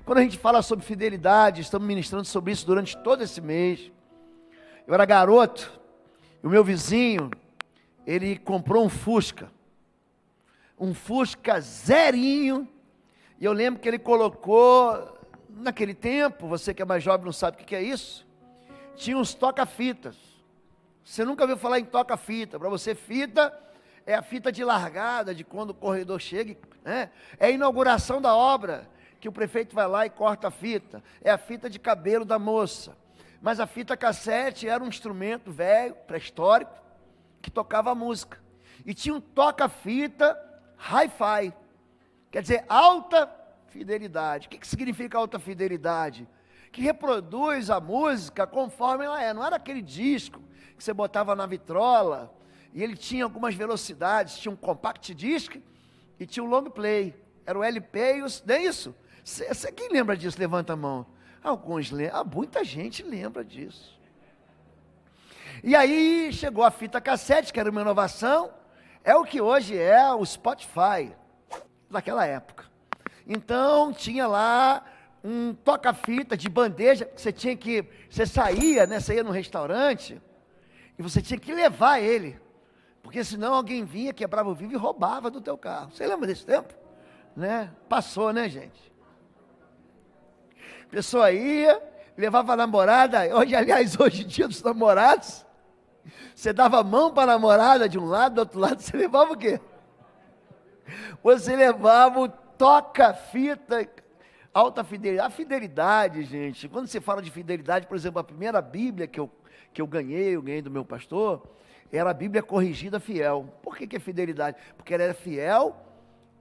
Quando a gente fala sobre fidelidade, estamos ministrando sobre isso durante todo esse mês. Eu era garoto, e o meu vizinho, ele comprou um Fusca zerinho, e eu lembro que ele colocou, naquele tempo, você que é mais jovem não sabe o que é isso, tinha uns toca-fitas. Você nunca ouviu falar em toca-fita? Para você, fita é a fita de largada, de quando o corredor chega, né? É a inauguração da obra, que o prefeito vai lá e corta a fita. É a fita de cabelo da moça. Mas a fita cassete era um instrumento velho, pré-histórico, que tocava música. E tinha um toca-fita hi-fi, quer dizer, alta fidelidade. O que significa alta fidelidade? Que reproduz a música conforme ela é. Não era aquele disco que você botava na vitrola, e ele tinha algumas velocidades, tinha um compact disc e tinha um long play. Era o LP e os... Não é isso? Quem lembra disso? Levanta a mão. Alguns lembram, muita gente lembra disso. E aí chegou a fita cassete, que era uma inovação, é o que hoje é o Spotify, daquela época. Então tinha lá um toca-fita de bandeja, que você saía, né? Você ia num restaurante, e você tinha que levar ele, porque senão alguém vinha, quebrava o vidro e roubava do teu carro. Você lembra desse tempo? Né? Passou, né, gente? A pessoa ia, levava a namorada, hoje em dia dos namorados, você dava a mão para a namorada de um lado, do outro lado, você levava o quê? Você levava o toca-fita, alta fidelidade. A fidelidade, gente, quando você fala de fidelidade, por exemplo, a primeira Bíblia que eu ganhei do meu pastor, era a Bíblia Corrigida Fiel. Por que é fidelidade? Porque ela era fiel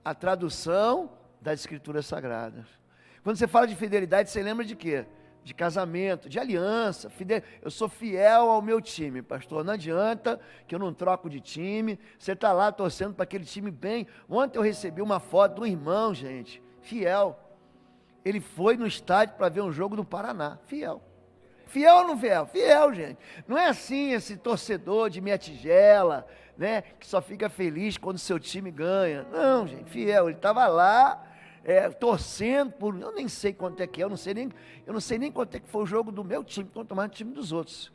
à tradução das Escrituras Sagradas. Quando você fala de fidelidade, você lembra de quê? De casamento, de aliança. Eu sou fiel ao meu time, pastor. Não adianta que eu não troco de time. Você está lá torcendo para aquele time bem. Ontem eu recebi uma foto do irmão, gente, fiel. Ele foi no estádio para ver um jogo do Paraná, fiel. Fiel ou não fiel? Fiel, gente. Não é assim esse torcedor de minha tigela, né, que só fica feliz quando seu time ganha. Não, gente, fiel. Ele estava lá, torcendo por... Eu nem sei quanto é que é, eu não sei nem quanto é que foi o jogo do meu time, quanto mais o time dos outros.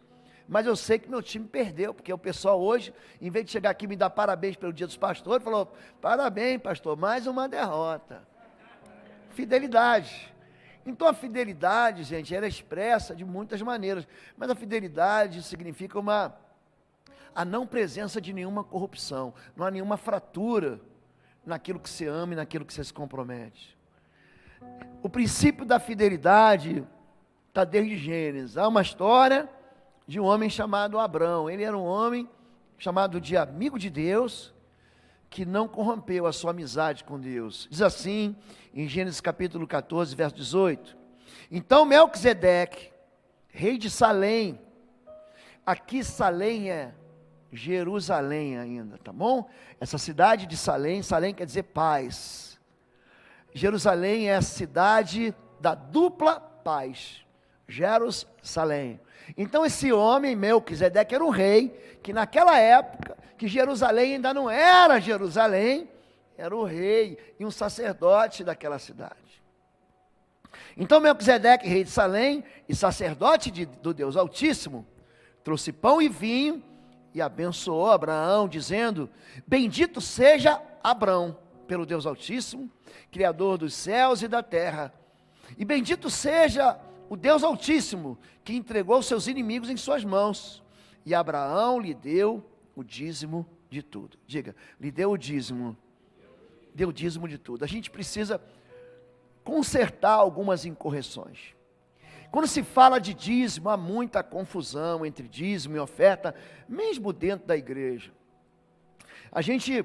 Mas eu sei que meu time perdeu, porque o pessoal hoje, em vez de chegar aqui e me dar parabéns pelo Dia dos Pastores, falou, parabéns, pastor, mais uma derrota. Fidelidade. Então a fidelidade, gente, ela é expressa de muitas maneiras, mas a fidelidade significa a não presença de nenhuma corrupção, não há nenhuma fratura naquilo que você ama e naquilo que você se compromete. O princípio da fidelidade está desde Gênesis. Há uma história de um homem chamado Abrão. Ele era um homem chamado de amigo de Deus, que não corrompeu a sua amizade com Deus. Diz assim, em Gênesis capítulo 14, verso 18. Então Melquisedeque, rei de Salém, aqui Salém é Jerusalém ainda, tá bom? Essa cidade de Salém, Salém quer dizer paz. Jerusalém é a cidade da dupla paz. Jerusalém. Então esse homem, Melquisedeque, era um rei, que naquela época, que Jerusalém ainda não era Jerusalém, era o rei e um sacerdote daquela cidade. Então Melquisedeque, rei de Salém, e sacerdote do Deus Altíssimo, trouxe pão e vinho, e abençoou Abraão, dizendo, bendito seja Abrão, pelo Deus Altíssimo, Criador dos céus e da terra, e bendito seja o Deus Altíssimo, que entregou seus inimigos em suas mãos, e Abraão lhe deu o dízimo de tudo. Diga, lhe deu o dízimo de tudo. A gente precisa consertar algumas incorreções. Quando se fala de dízimo, há muita confusão entre dízimo e oferta, mesmo dentro da igreja. A gente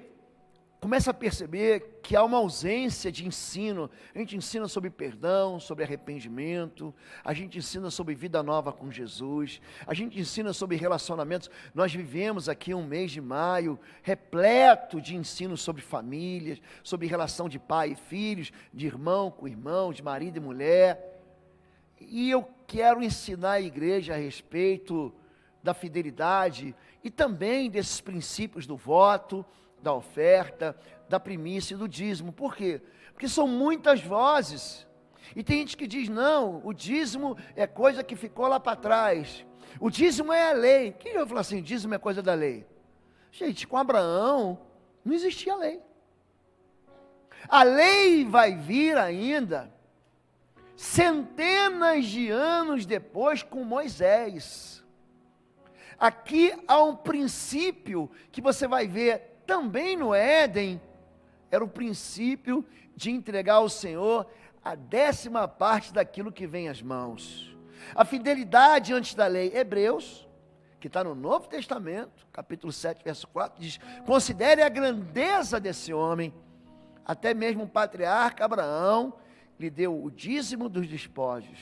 começa a perceber que há uma ausência de ensino. A gente ensina sobre perdão, sobre arrependimento, a gente ensina sobre vida nova com Jesus, a gente ensina sobre relacionamentos. Nós vivemos aqui um mês de maio repleto de ensino sobre famílias, sobre relação de pai e filhos, de irmão com irmão, de marido e mulher. E eu quero ensinar a igreja a respeito da fidelidade e também desses princípios do voto, da oferta, da primícia e do dízimo. Por quê? Porque são muitas vozes E tem gente que diz, não, o dízimo é coisa que ficou lá para trás. O dízimo é a lei. Quem vai falar assim, dízimo é coisa da lei? Gente, com Abraão não existia lei. A lei vai vir ainda centenas de anos depois com Moisés. Aqui há um princípio que você vai ver também no Éden, era o princípio de entregar ao Senhor a 10ª parte daquilo que vem às mãos. A fidelidade antes da lei. Hebreus, que está no Novo Testamento, capítulo 7, verso 4, diz, considere a grandeza desse homem, até mesmo o patriarca Abraão lhe deu o dízimo dos despojos.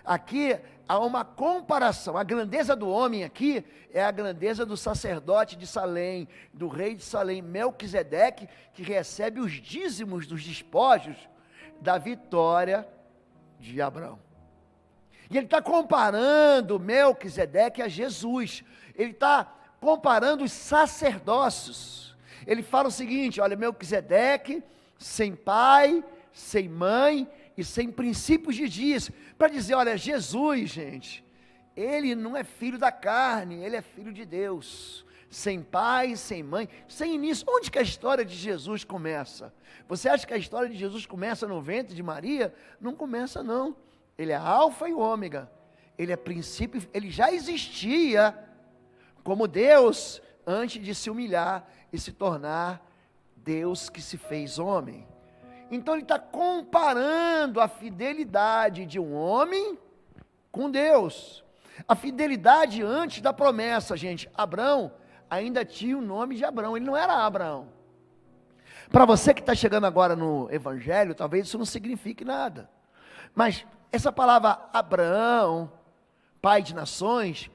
Aqui há uma comparação, a grandeza do homem aqui é a grandeza do sacerdote de Salém, do rei de Salém, Melquisedeque, que recebe os dízimos dos despojos da vitória de Abraão. E ele está comparando Melquisedeque a Jesus, ele está comparando os sacerdócios. Ele fala o seguinte, olha, Melquisedeque, sem pai, sem mãe e sem princípios de dias, para dizer, olha, Jesus, gente, ele não é filho da carne, ele é filho de Deus, sem pai, sem mãe, sem início. Onde que a história de Jesus começa? Você acha que a história de Jesus começa no ventre de Maria? Não começa não, ele é alfa e ômega, ele é princípio, ele já existia como Deus, antes de se humilhar e se tornar Deus que se fez homem. Então ele está comparando a fidelidade de um homem com Deus, a fidelidade antes da promessa, gente. Abraão ainda tinha o nome de Abraão, ele não era Abraão. Para você que está chegando agora no Evangelho, talvez isso não signifique nada, mas essa palavra Abraão, pai de nações,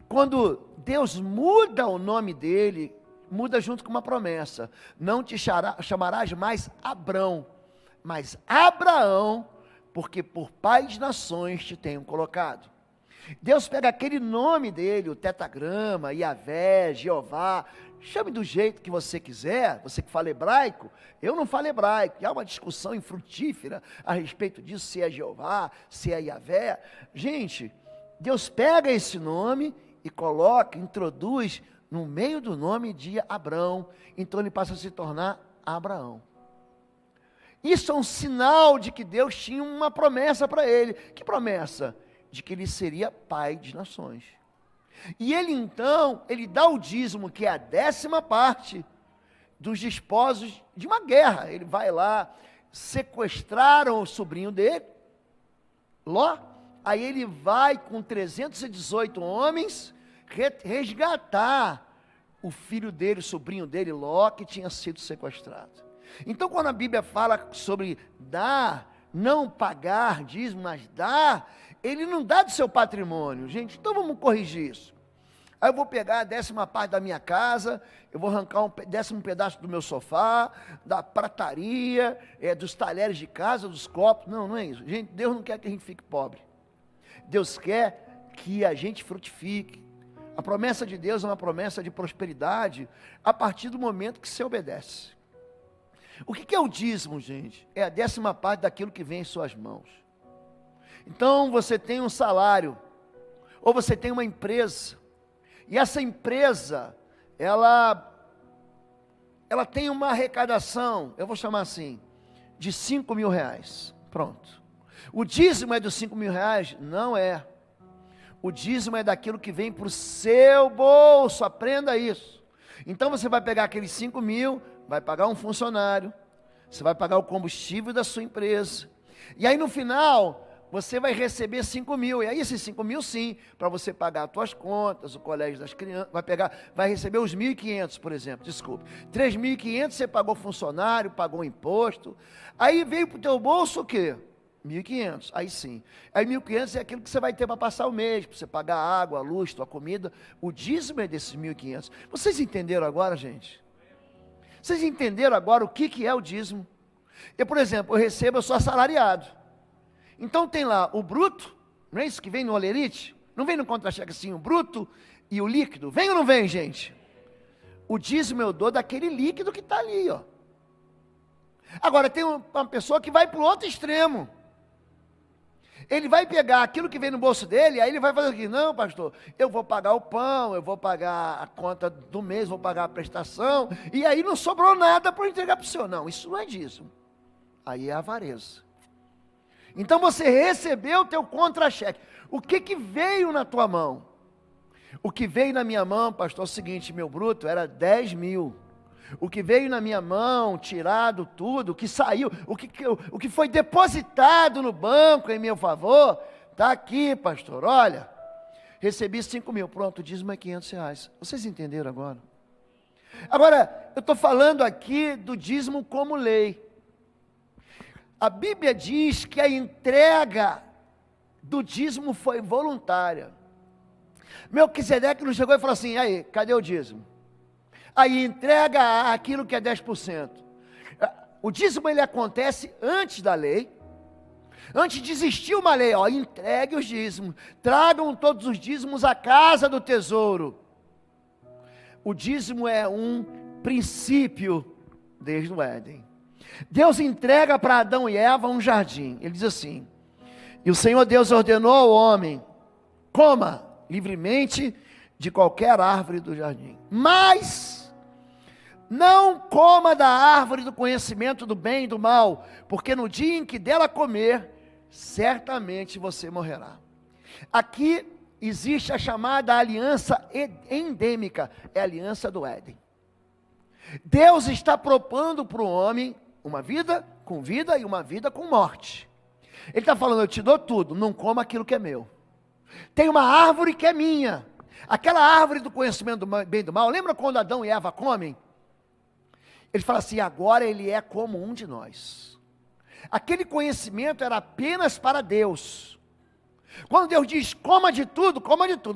quando Deus muda o nome dele, muda junto com uma promessa, não te chamarás mais Abrão, mas Abraão, porque por pai de nações te tenho colocado. Deus pega aquele nome dele, o tetragrama, Yahvé, Jeová, chame do jeito que você quiser, você que fala hebraico, eu não falo hebraico, e há uma discussão infrutífera a respeito disso, se é Jeová, se é Yahvé. Gente, Deus pega esse nome e coloca, introduz no meio do nome de Abrão, então ele passa a se tornar Abraão. Isso é um sinal de que Deus tinha uma promessa para ele. Que promessa? De que ele seria pai de nações. E ele então, ele dá o dízimo, que é a 10ª parte dos despojos de uma guerra. Ele vai lá, sequestraram o sobrinho dele, Ló, aí ele vai com 318 homens, resgatar o filho dele, o sobrinho dele, Ló, que tinha sido sequestrado. Então, quando a Bíblia fala sobre dar, não pagar dízimo, mas dar, ele não dá do seu patrimônio, gente. Então vamos corrigir isso. Aí eu vou pegar a 10ª parte da minha casa, eu vou arrancar um 10º pedaço do meu sofá, da prataria, dos talheres de casa, dos copos. Não, não é isso. Gente, Deus não quer que a gente fique pobre. Deus quer que a gente frutifique. A promessa de Deus é uma promessa de prosperidade a partir do momento que você obedece. O que é o dízimo, gente? É a 10ª parte daquilo que vem em suas mãos. Então você tem um salário, ou você tem uma empresa, e essa empresa, ela tem uma arrecadação, eu vou chamar assim, de 5 mil reais. Pronto. O dízimo é dos 5 mil reais? Não é. O dízimo é daquilo que vem para o seu bolso, aprenda isso. Então você vai pegar aqueles 5 mil, vai pagar um funcionário, você vai pagar o combustível da sua empresa, e aí no final, você vai receber 5 mil, e aí esses 5 mil sim, para você pagar as suas contas, o colégio das crianças, vai receber os 1.500, por exemplo, desculpe, 3.500 você pagou funcionário, pagou imposto, aí veio para o teu bolso o quê? 1.500, aí sim, aí 1.500 é aquilo que você vai ter para passar o mês, para você pagar a água, a luz, tua comida, o dízimo é desses 1.500, vocês entenderam agora, gente? Vocês entenderam agora o que é o dízimo? Eu, por exemplo, eu sou assalariado, então tem lá o bruto, não é isso que vem no olerite? Não vem no contra-cheque assim, o bruto e o líquido, vem ou não vem, gente? O dízimo eu dou daquele líquido que está ali, ó. Agora tem uma pessoa que vai para o outro extremo, Ele vai pegar aquilo que vem no bolso dele, aí ele vai fazer o quê? Não, pastor, eu vou pagar o pão, eu vou pagar a conta do mês, vou pagar a prestação, e aí não sobrou nada para entregar para o senhor. Não, isso não é dízimo. Aí é avareza. Então você recebeu o teu contra-cheque. O que veio na tua mão? O que veio na minha mão, pastor, é o seguinte, meu bruto era 10 mil. O que veio na minha mão, tirado tudo, o que saiu, o que foi depositado no banco em meu favor, está aqui, pastor, olha, recebi 5 mil, pronto, o dízimo é 500 reais. Vocês entenderam agora? Agora, eu estou falando aqui do dízimo como lei. A Bíblia diz que a entrega do dízimo foi voluntária. Melquisedeque não chegou e falou assim, aí, cadê o dízimo? Aí entrega aquilo que é 10%. O dízimo ele acontece antes da lei. Antes de existir uma lei, ó, entregue os dízimos. Tragam todos os dízimos à casa do tesouro. O dízimo é um princípio desde o Éden. Deus entrega para Adão e Eva um jardim. Ele diz assim, e o Senhor Deus ordenou ao homem, coma livremente de qualquer árvore do jardim, mas não coma da árvore do conhecimento do bem e do mal, porque no dia em que dela comer, certamente você morrerá. Aqui existe a chamada aliança endêmica, é a aliança do Éden. Deus está propondo para o homem uma vida com vida e uma vida com morte. Ele está falando, eu te dou tudo, não coma aquilo que é meu. Tem uma árvore que é minha, aquela árvore do conhecimento do bem e do mal, lembra quando Adão e Eva comem? Ele fala assim, agora ele é como um de nós. Aquele conhecimento era apenas para Deus. Quando Deus diz, coma de tudo,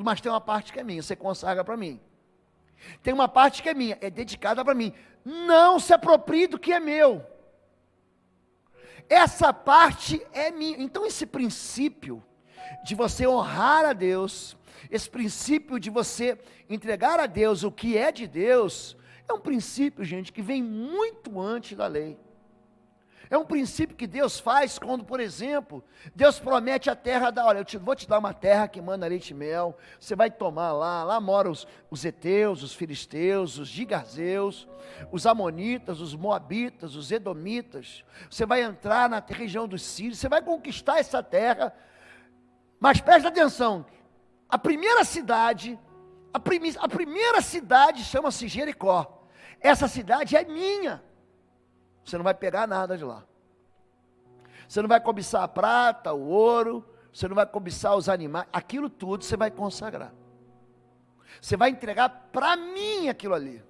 mas tem uma parte que é minha, você consagra para mim. Tem uma parte que é minha, é dedicada para mim. Não se aproprie do que é meu. Essa parte é minha. Então esse princípio de você honrar a Deus, esse princípio de você entregar a Deus o que é de Deus, é um princípio, gente, que vem muito antes da lei. É um princípio que Deus faz quando, por exemplo, Deus promete a terra, olha, vou te dar uma terra que manda leite e mel, você vai tomar lá moram os heteus, os filisteus, os gigazeus, os amonitas, os moabitas, os edomitas, você vai entrar na região dos sírios, você vai conquistar essa terra, mas presta atenção, a primeira cidade chama-se Jericó, essa cidade é minha. Você não vai pegar nada de lá. Você não vai cobiçar a prata, o ouro, você não vai cobiçar os animais, aquilo tudo você vai consagrar. Você vai entregar para mim aquilo ali.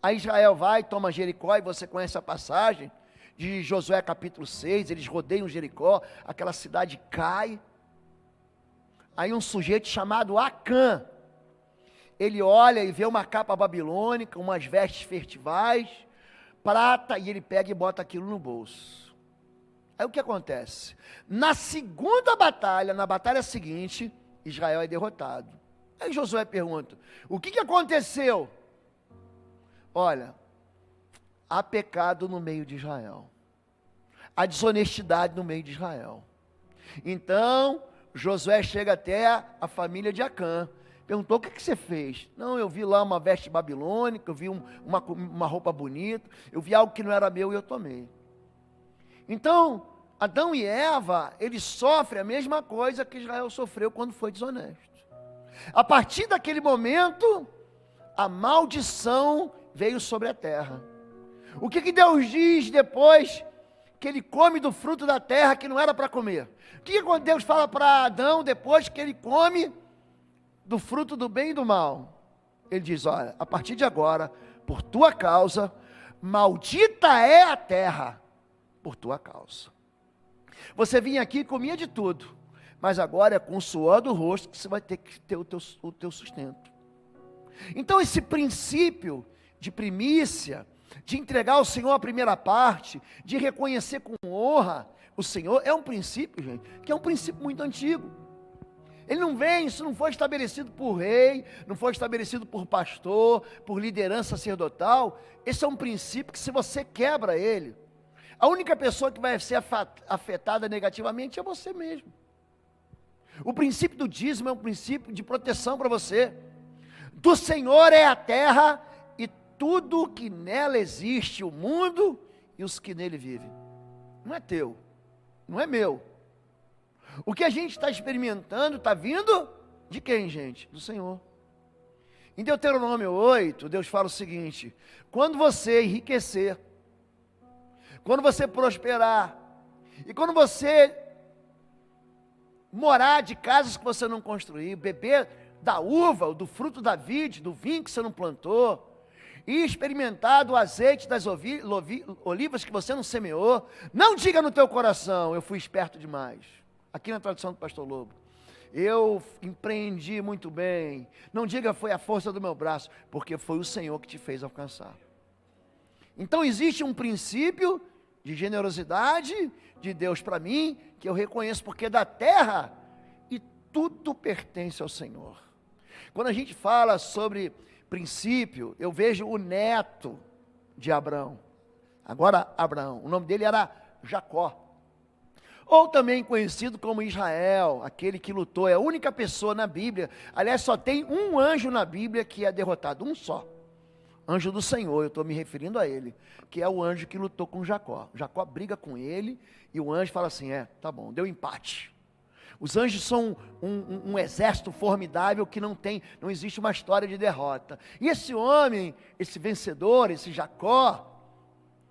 Aí Israel vai, toma Jericó, e você conhece a passagem de Josué capítulo 6, eles rodeiam Jericó, aquela cidade cai. Aí um sujeito chamado Acã, ele olha e vê uma capa babilônica, umas vestes festivais, prata, e ele pega e bota aquilo no bolso. Aí o que acontece? Na segunda batalha, na batalha seguinte, Israel é derrotado. Aí Josué pergunta, o que aconteceu? Olha, há pecado no meio de Israel, há desonestidade no meio de Israel. Então, Josué chega até a família de Acã, perguntou, o que você fez? Não, eu vi lá uma veste babilônica, eu vi uma roupa bonita, eu vi algo que não era meu e eu tomei. Então, Adão e Eva, eles sofrem a mesma coisa que Israel sofreu quando foi desonesto. A partir daquele momento, a maldição veio sobre a terra. O que Deus diz depois que ele come do fruto da terra que não era para comer? O que Deus fala para Adão depois que ele come do fruto do bem e do mal? Ele diz, olha, a partir de agora, por tua causa, maldita é a terra, por tua causa. Você vinha aqui e comia de tudo, mas agora é com o suor do rosto que você vai ter que ter o teu sustento. Então esse princípio de primícia, de entregar ao Senhor a primeira parte, de reconhecer com honra o Senhor, é um princípio, gente, que é um princípio muito antigo. Ele não vem, isso não foi estabelecido por rei, não foi estabelecido por pastor, por liderança sacerdotal. Esse é um princípio que, se você quebra ele, A única pessoa que vai ser afetada negativamente é você mesmo. O princípio do dízimo é um princípio de proteção para você. Do Senhor é a terra e tudo que nela existe, o mundo e os que nele vivem. Não é teu, não é meu. O que a gente está experimentando está vindo de quem, gente? Do Senhor. Em Deuteronômio 8, Deus fala o seguinte: quando você enriquecer, quando você prosperar, e quando você morar de casas que você não construiu, beber da uva, do fruto da vide, do vinho que você não plantou, e experimentar do azeite das olivas que você não semeou, não diga no teu coração, eu fui esperto demais. Aqui na tradução do pastor Lobo, eu empreendi muito bem. Não diga foi a força do meu braço, porque foi o Senhor que te fez alcançar. Então existe um princípio de generosidade de Deus para mim, que eu reconheço, porque da terra e tudo pertence ao Senhor. Quando a gente fala sobre princípio, eu vejo o neto de Abraão. Agora Abraão, o nome dele era Jacó, ou também conhecido como Israel, aquele que lutou. É a única pessoa na Bíblia, aliás, só tem um anjo na Bíblia que é derrotado, um só. Anjo do Senhor, eu estou me referindo a ele, que é o anjo que lutou com Jacó. Jacó briga com ele e o anjo fala assim: tá bom, deu empate. Os anjos são um exército formidável que não existe uma história de derrota. E esse homem, esse vencedor, esse Jacó,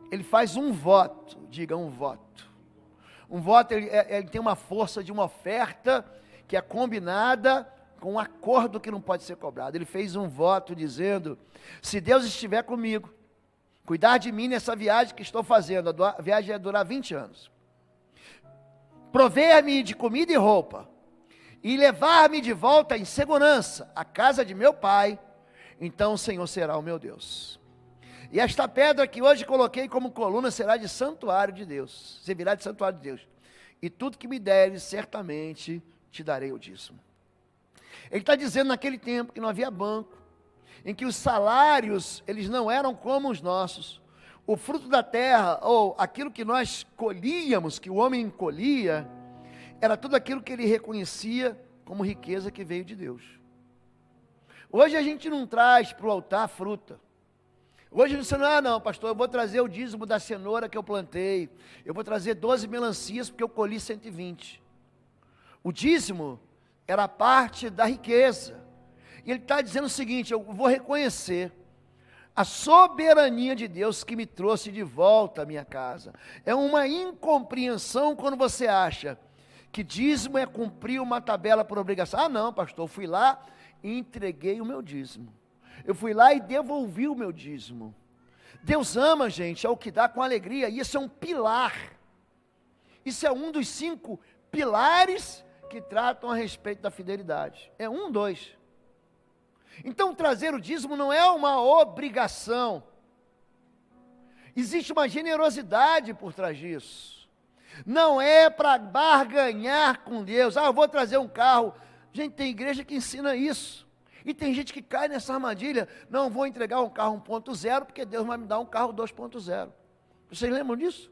ele faz um voto, diga um voto. Um voto, ele tem uma força de uma oferta que é combinada com um acordo que não pode ser cobrado. Ele fez um voto dizendo: se Deus estiver comigo, cuidar de mim nessa viagem que estou fazendo, a viagem vai durar 20 anos, prover-me de comida e roupa, e levar-me de volta em segurança à casa de meu pai, então o Senhor será o meu Deus. E esta pedra que hoje coloquei como coluna será de santuário de Deus, servirá de santuário de Deus. E tudo que me deres, certamente te darei o dízimo. Ele está dizendo naquele tempo que não havia banco, em que os salários, eles não eram como os nossos. O fruto da terra, ou aquilo que nós colhíamos, que o homem colhia, era tudo aquilo que ele reconhecia como riqueza que veio de Deus. Hoje a gente não traz para o altar fruta. Hoje você não, pastor, eu vou trazer o dízimo da cenoura que eu plantei, eu vou trazer 12 melancias porque eu colhi 120. O dízimo era parte da riqueza. E ele está dizendo o seguinte: eu vou reconhecer a soberania de Deus que me trouxe de volta à minha casa. É uma incompreensão quando você acha que dízimo é cumprir uma tabela por obrigação. Não, pastor, eu fui lá e entreguei o meu dízimo. Eu fui lá e devolvi o meu dízimo. Deus ama, gente, é o que dá com alegria. E isso é um pilar. Isso é um dos 5 pilares que tratam a respeito da fidelidade. É 1, 2. Então trazer o dízimo não é uma obrigação. Existe uma generosidade por trás disso. Não é para barganhar com Deus. Eu vou trazer um carro. Gente, tem igreja que ensina isso. E tem gente que cai nessa armadilha: não vou entregar um carro 1.0, porque Deus vai me dar um carro 2.0. Vocês lembram disso?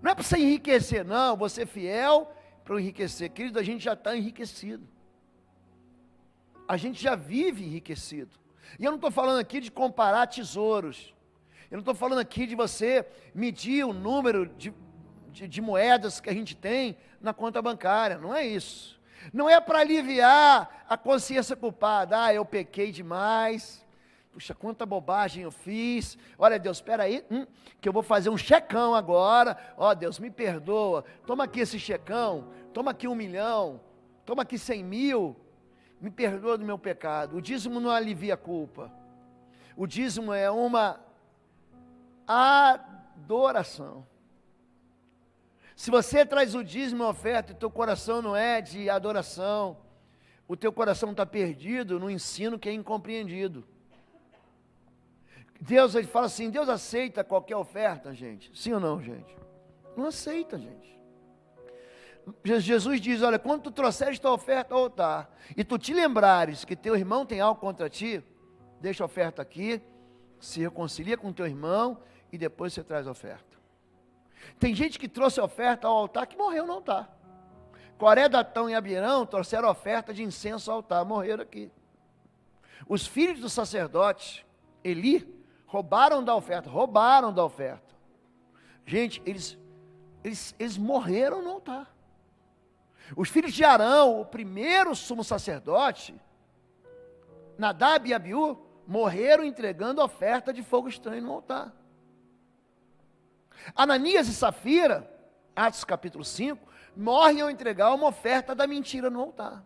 Não é para você enriquecer, não, você ser fiel para enriquecer. Querido, a gente já está enriquecido. A gente já vive enriquecido. E eu não estou falando aqui de comparar tesouros. Eu não estou falando aqui de você medir o número de moedas que a gente tem na conta bancária. Não é isso. Não é para aliviar a consciência culpada. Eu pequei demais. Puxa, quanta bobagem eu fiz. Olha, Deus, espera aí, que eu vou fazer um checão agora. Deus, me perdoa. Toma aqui esse checão. Toma aqui 1 milhão. Toma aqui 100 mil. Me perdoa do meu pecado. O dízimo não alivia a culpa. O dízimo é uma adoração. Se você traz o dízimo e a oferta e teu coração não é de adoração, o teu coração está perdido no ensino que é incompreendido. Deus, ele fala assim: Deus aceita qualquer oferta, gente? Sim ou não, gente? Não aceita, gente. Jesus diz: olha, quando tu trouxeres tua oferta ao altar, e tu te lembrares que teu irmão tem algo contra ti, deixa a oferta aqui, se reconcilia com teu irmão, e depois você traz a oferta. Tem gente que trouxe oferta ao altar que morreu no altar. Coré, Datão e Abirão trouxeram oferta de incenso ao altar, morreram aqui. Os filhos do sacerdote, Eli, roubaram da oferta. Gente, eles morreram no altar. Os filhos de Arão, o primeiro sumo sacerdote, Nadab e Abiú, morreram entregando oferta de fogo estranho no altar. Ananias e Safira, Atos capítulo 5, morrem ao entregar uma oferta da mentira no altar.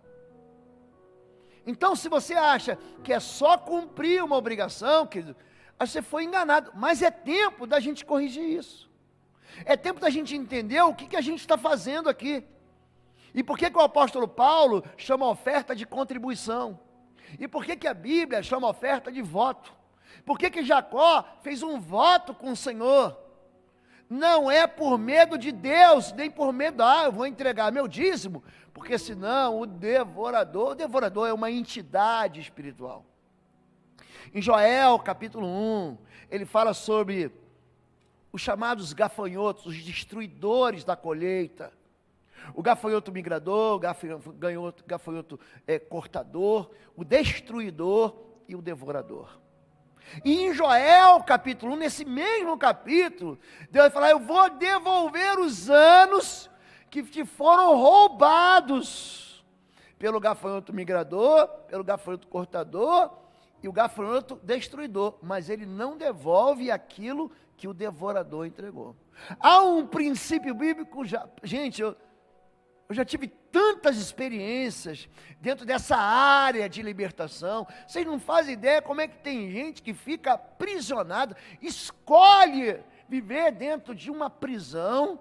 Então, se você acha que é só cumprir uma obrigação, querido, você foi enganado. Mas é tempo da gente corrigir isso. É tempo da gente entender o que a gente está fazendo aqui. E por que o apóstolo Paulo chama a oferta de contribuição? E por que a Bíblia chama a oferta de voto? Por que Jacó fez um voto com o Senhor? Não é por medo de Deus, nem por medo, eu vou entregar meu dízimo, porque senão o devorador é uma entidade espiritual. Em Joel capítulo 1, ele fala sobre os chamados gafanhotos, os destruidores da colheita. O gafanhoto migrador, o gafanhoto cortador, o destruidor e o devorador. E em Joel capítulo 1, nesse mesmo capítulo, Deus vai falar: eu vou devolver os anos que te foram roubados pelo gafanhoto migrador, pelo gafanhoto cortador e o gafanhoto destruidor, mas ele não devolve aquilo que o devorador entregou. Há um princípio bíblico, gente, eu já tive tantas experiências dentro dessa área de libertação. Vocês não fazem ideia como é que tem gente que fica aprisionada, escolhe viver dentro de uma prisão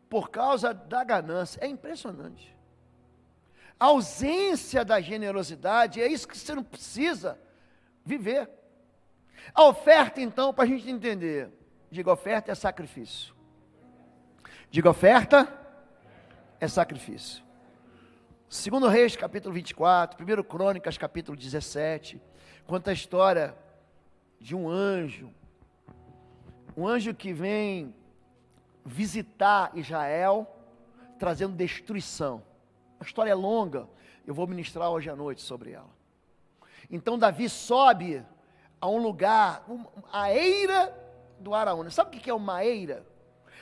por causa da ganância. É impressionante. A ausência da generosidade, é isso que você não precisa viver. A oferta, então, para a gente entender, diga: oferta é sacrifício. Diga: oferta é sacrifício. 2 Reis capítulo 24, 1 Crônicas capítulo 17, conta a história de um anjo que vem visitar Israel, trazendo destruição. A história é longa, eu vou ministrar hoje à noite sobre ela. Então Davi sobe a um lugar, a eira do Araúna. Sabe o que é uma eira?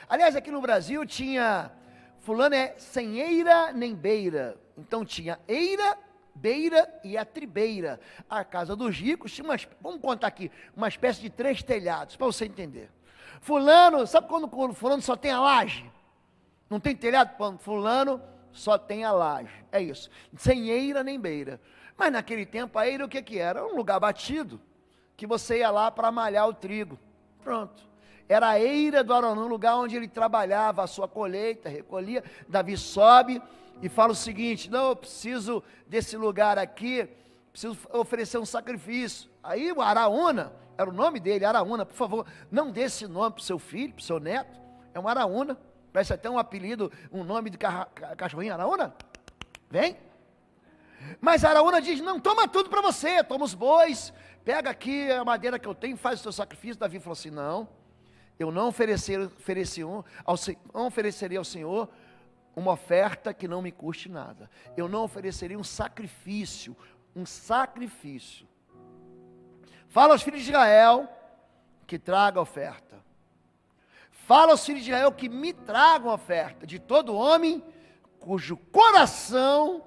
Aliás, aqui no Brasil tinha... fulano é sem eira nem beira. Então tinha eira, beira e a tribeira. A casa dos ricos tinha vamos contar aqui, uma espécie de 3 telhados, para você entender. Fulano, sabe quando fulano só tem a laje? Não tem telhado? Fulano só tem a laje. É isso. Sem eira nem beira. Mas naquele tempo a eira o que era? Um lugar batido, que você ia lá para malhar o trigo. Pronto. Era a eira do Araúna, um lugar onde ele trabalhava a sua colheita, recolhia. Davi sobe e fala o seguinte: não, eu preciso desse lugar aqui, preciso oferecer um sacrifício. Aí o Araúna, era o nome dele, Araúna, por favor, não dê esse nome para o seu filho, para o seu neto, é um Araúna, parece até um apelido, um nome de cachorrinho, Araúna, vem. Mas Araúna diz: não, toma tudo para você, toma os bois, pega aqui a madeira que eu tenho, faz o seu sacrifício. Davi falou assim: não, eu não ofereceria ao Senhor uma oferta que não me custe nada. Eu não ofereceria um sacrifício. Fala aos filhos de Israel que traga a oferta. Fala aos filhos de Israel que me tragam a oferta de todo homem cujo coração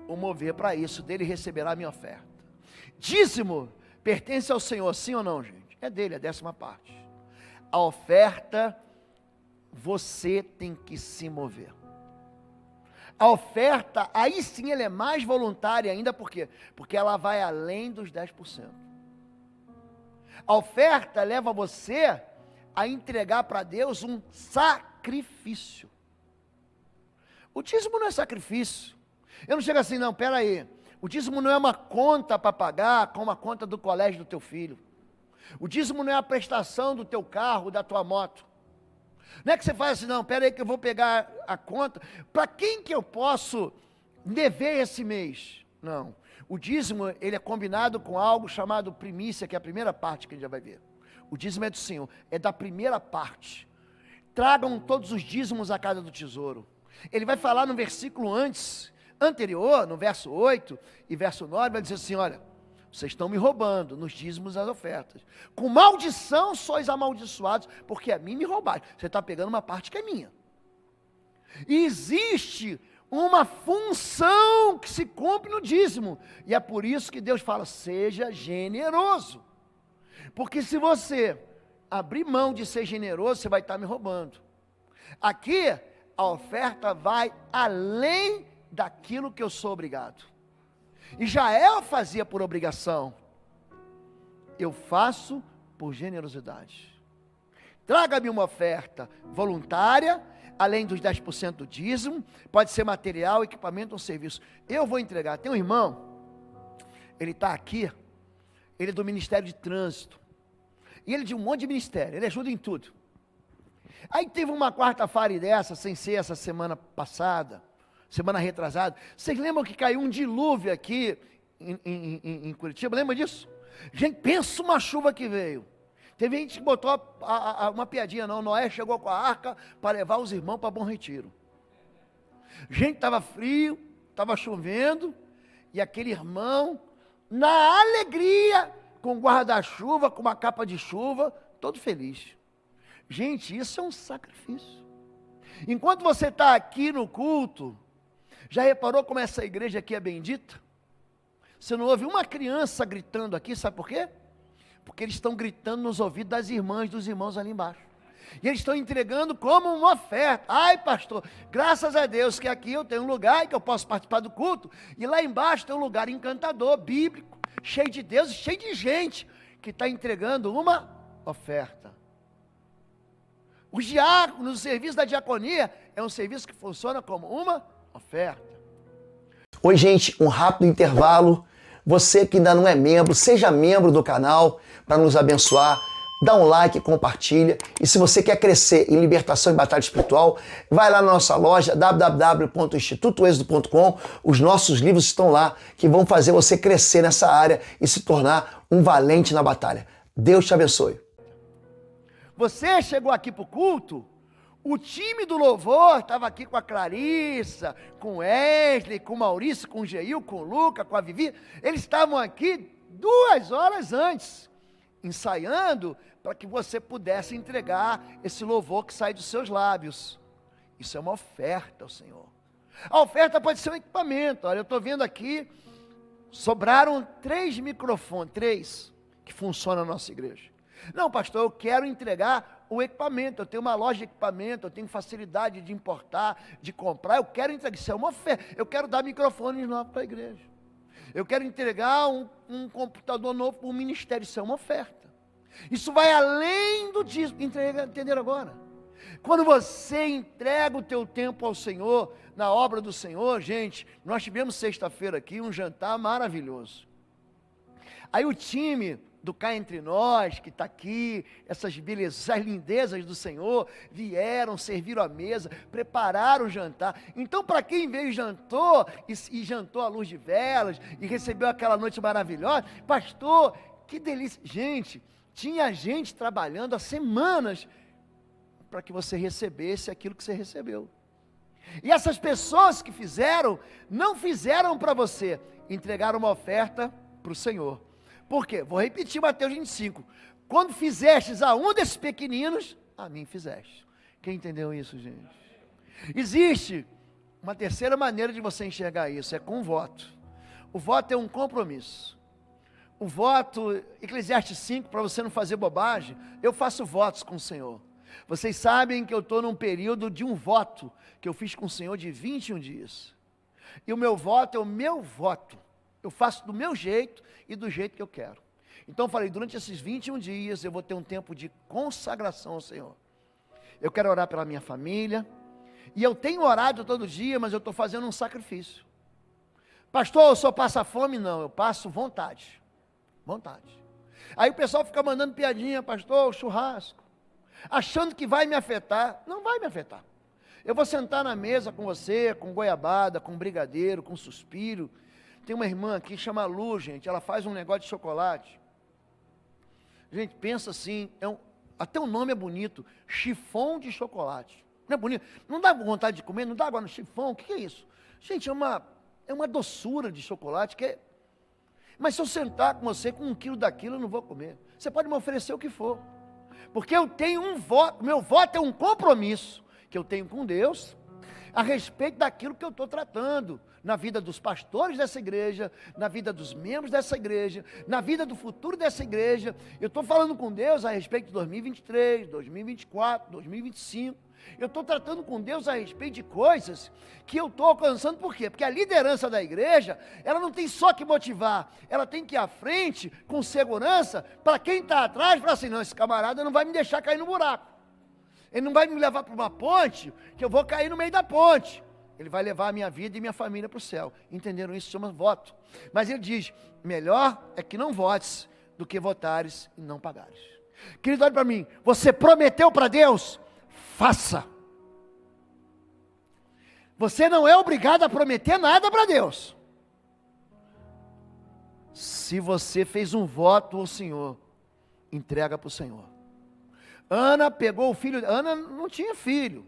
o mover para isso, dele receberá a minha oferta. Dízimo pertence ao Senhor, sim ou não, gente? É dele, a 10ª parte. A oferta, você tem que se mover. A oferta, aí sim ela é mais voluntária ainda, por quê? Porque ela vai além dos 10%. A oferta leva você a entregar para Deus um sacrifício. O dízimo não é sacrifício. Eu não chego assim, não, pera aí. O dízimo não é uma conta para pagar, como a conta do colégio do teu filho. O dízimo não é a prestação do teu carro, da tua moto. Não é que você faz assim, não, pera aí que eu vou pegar a conta. Para quem que eu posso dever esse mês? Não. O dízimo, ele é combinado com algo chamado primícia, que é a primeira parte que a gente já vai ver. O dízimo é do Senhor, é da primeira parte. tragam todos os dízimos à casa do tesouro. Ele vai falar no versículo anterior, no verso 8 e verso 9, vai dizer assim, olha, vocês estão me roubando nos dízimos e nas ofertas. Com maldição sois amaldiçoados, porque a mim me roubaram. Você está pegando uma parte que é minha. E existe uma função que se cumpre no dízimo. E é por isso que Deus fala, seja generoso. Porque se você abrir mão de ser generoso, você vai estar me roubando. Aqui, a oferta vai além daquilo que eu sou obrigado. Israel fazia por obrigação, eu faço por generosidade. Traga-me uma oferta voluntária, além dos 10% do dízimo, pode ser material, equipamento ou serviço. Eu vou entregar. Tem um irmão, ele está aqui, ele é do Ministério de Trânsito, e ele é de um monte de ministério, ele ajuda em tudo. Aí teve uma quarta-feira dessa, sem ser essa semana passada, semana retrasada, vocês lembram que caiu um dilúvio aqui em Curitiba, lembra disso? Gente, pensa uma chuva que veio. Teve gente que botou uma piadinha, não, Noé chegou com a arca para levar os irmãos para Bom Retiro. Gente, estava frio, estava chovendo, e aquele irmão, na alegria, com guarda-chuva, com uma capa de chuva, todo feliz. Gente, isso é um sacrifício. Enquanto você está aqui no culto, já reparou como essa igreja aqui é bendita? Você não ouve uma criança gritando aqui, sabe por quê? Porque eles estão gritando nos ouvidos das irmãs, dos irmãos ali embaixo. E eles estão entregando como uma oferta. Ai, pastor, graças a Deus que aqui eu tenho um lugar em que eu posso participar do culto. E lá embaixo tem um lugar encantador, bíblico, cheio de Deus, cheio de gente que está entregando uma oferta. Os diáconos, o serviço da diaconia é um serviço que funciona como uma oferta. Oi, gente, um rápido intervalo. Você que ainda não é membro, seja membro do canal para nos abençoar. Dá um like, compartilha. E se você quer crescer em libertação e batalha espiritual, vai lá na nossa loja www.institutoexodo.com. Os nossos livros estão lá que vão fazer você crescer nessa área e se tornar um valente na batalha. Deus te abençoe. Você chegou aqui para o culto, o time do louvor estava aqui com a Clarissa, com o Wesley, com o Maurício, com o Geil, com o Luca, com a Vivi. Eles estavam aqui 2 horas antes, ensaiando para que você pudesse entregar esse louvor que sai dos seus lábios. Isso é uma oferta ao Senhor. A oferta pode ser um equipamento. Olha, eu estou vendo aqui, sobraram 3 microfones, 3, que funcionam na nossa igreja. Não, pastor, eu quero entregar o equipamento, eu tenho uma loja de equipamento, eu tenho facilidade de importar, de comprar, eu quero entregar, isso é uma oferta, eu quero dar microfones novos para a igreja, eu quero entregar um computador novo para o ministério, isso é uma oferta, isso vai além do dízimo, entenderam agora? Quando você entrega o teu tempo ao Senhor, na obra do Senhor, gente, nós tivemos sexta-feira aqui um jantar maravilhoso, aí o time do Cá Entre Nós, que está aqui, essas belezas, as lindezas do Senhor, vieram, serviram a mesa, prepararam o jantar. Então, para quem veio e jantou, e jantou à luz de velas, e recebeu aquela noite maravilhosa, pastor, que delícia. Gente, tinha gente trabalhando há semanas, para que você recebesse aquilo que você recebeu. E essas pessoas que fizeram, não fizeram para você, entregaram uma oferta para o Senhor. Por quê? Vou repetir Mateus 25. Quando fizestes a um desses pequeninos, a mim fizeste. Quem entendeu isso, gente? Existe uma terceira maneira de você enxergar isso, é com o voto. O voto é um compromisso. O voto, Eclesiastes 5, para você não fazer bobagem, eu faço votos com o Senhor. Vocês sabem que eu estou num período de um voto, que eu fiz com o Senhor de 21 dias. E o meu voto é o meu voto. Eu faço do meu jeito e do jeito que eu quero. Então eu falei, durante esses 21 dias eu vou ter um tempo de consagração ao Senhor. Eu quero orar pela minha família. E eu tenho orado todo dia, mas eu estou fazendo um sacrifício. Pastor, eu só passo fome? Não, eu passo vontade. Vontade. Aí o pessoal fica mandando piadinha, pastor, churrasco. Achando que vai me afetar. Não vai me afetar. Eu vou sentar na mesa com você, com goiabada, com brigadeiro, com suspiro. Tem uma irmã aqui, chama Lu, gente, ela faz um negócio de chocolate. Gente, pensa assim, Até o nome é bonito, chifão de chocolate. Não é bonito? Não dá vontade de comer? Não dá agora no chifão? O que é isso? Gente, é uma doçura de chocolate que é... Mas se eu sentar com você com 1 quilo daquilo, eu não vou comer. Você pode me oferecer o que for. Porque eu tenho um voto, meu voto é um compromisso que eu tenho com Deus a respeito daquilo que eu estou tratando na vida dos pastores dessa igreja, na vida dos membros dessa igreja, na vida do futuro dessa igreja. Eu estou falando com Deus a respeito de 2023, 2024, 2025. Eu estou tratando com Deus a respeito de coisas que eu estou alcançando. Por quê? Porque a liderança da igreja, ela não tem só que motivar, ela tem que ir à frente com segurança, para quem está atrás, falar assim, não, esse camarada não vai me deixar cair no buraco. Ele não vai me levar para uma ponte, que eu vou cair no meio da ponte. Ele vai levar a minha vida e minha família para o céu. Entenderam isso? Chama voto. Mas ele diz, melhor é que não votes do que votares e não pagares. Querido, olha para mim, você prometeu para Deus? Faça. Você não é obrigado a prometer nada para Deus. Se você fez um voto ao Senhor, entrega para o Senhor. Ana pegou o filho, Ana não tinha filho.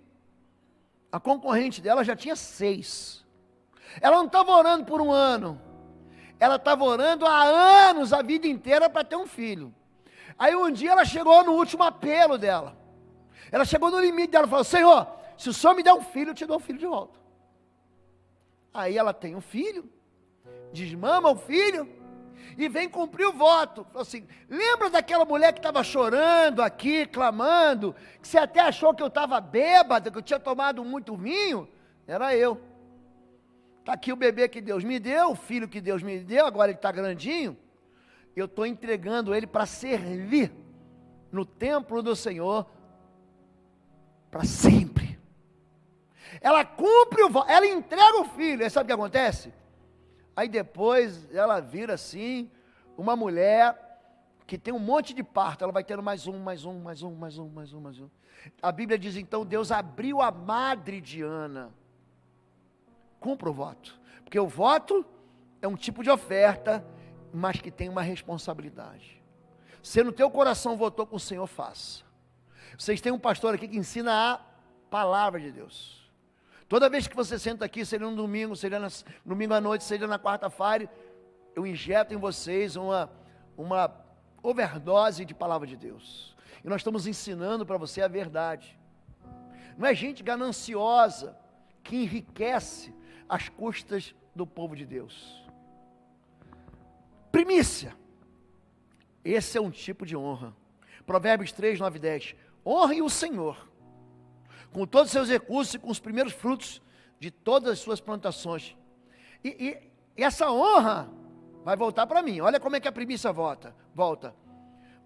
A concorrente dela já tinha 6. Ela não estava orando por 1 ano. Ela estava orando há anos, a vida inteira, para ter um filho. Aí um dia ela chegou no último apelo dela. Ela chegou no limite dela e falou, Senhor, se o Senhor me der um filho, eu te dou um filho de volta. Aí ela tem um filho, desmama o filho e vem cumprir o voto. Falou assim, lembra daquela mulher que estava chorando aqui, clamando, que você até achou que eu estava bêbada, que eu tinha tomado muito vinho? Era eu. Está aqui o bebê que Deus me deu, o filho que Deus me deu, agora ele está grandinho. Eu estou entregando ele para servir no templo do Senhor, para sempre. Ela cumpre o voto, ela entrega o filho. Aí sabe o que acontece? Aí depois ela vira assim, uma mulher que tem um monte de parto, ela vai tendo mais um. A Bíblia diz então, Deus abriu a madre de Ana. Cumpra o voto, porque o voto é um tipo de oferta, mas que tem uma responsabilidade. Se no teu coração votou com o Senhor, faça. Vocês têm um pastor aqui que ensina a palavra de Deus. Toda vez que você senta aqui, seja no domingo, seja no domingo à noite, seja na quarta-feira, eu injeto em vocês uma overdose de palavra de Deus. E nós estamos ensinando para você a verdade. Não é gente gananciosa que enriquece às custas do povo de Deus. Primícia. Esse é um tipo de honra. Provérbios 3, 9 e 10. Honre o Senhor com todos os seus recursos e com os primeiros frutos de todas as suas plantações. E essa honra vai voltar para mim. Olha como é que a primícia volta.